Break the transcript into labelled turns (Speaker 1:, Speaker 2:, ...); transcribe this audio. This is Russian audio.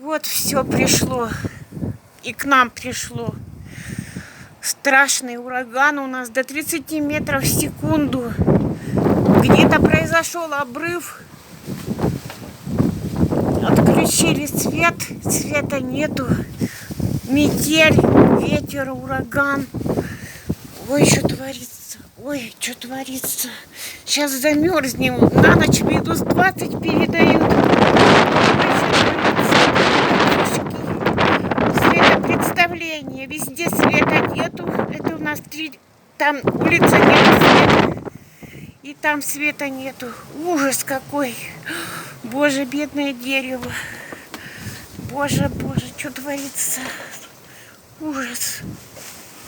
Speaker 1: Вот все пришло. И к нам пришло. Страшный ураган у нас до 30 метров в секунду. Где-то произошел обрыв. Отключили свет. Света нету. Метель, ветер, ураган. Ой, что творится. Ой, что творится. Сейчас замерзнем. На ночь минус 20 передают. Светопредставление. Везде света нету. Это у нас там улица нет света. И там света нету. Ужас какой. Боже, бедное дерево. Боже, боже, что творится. Ужас.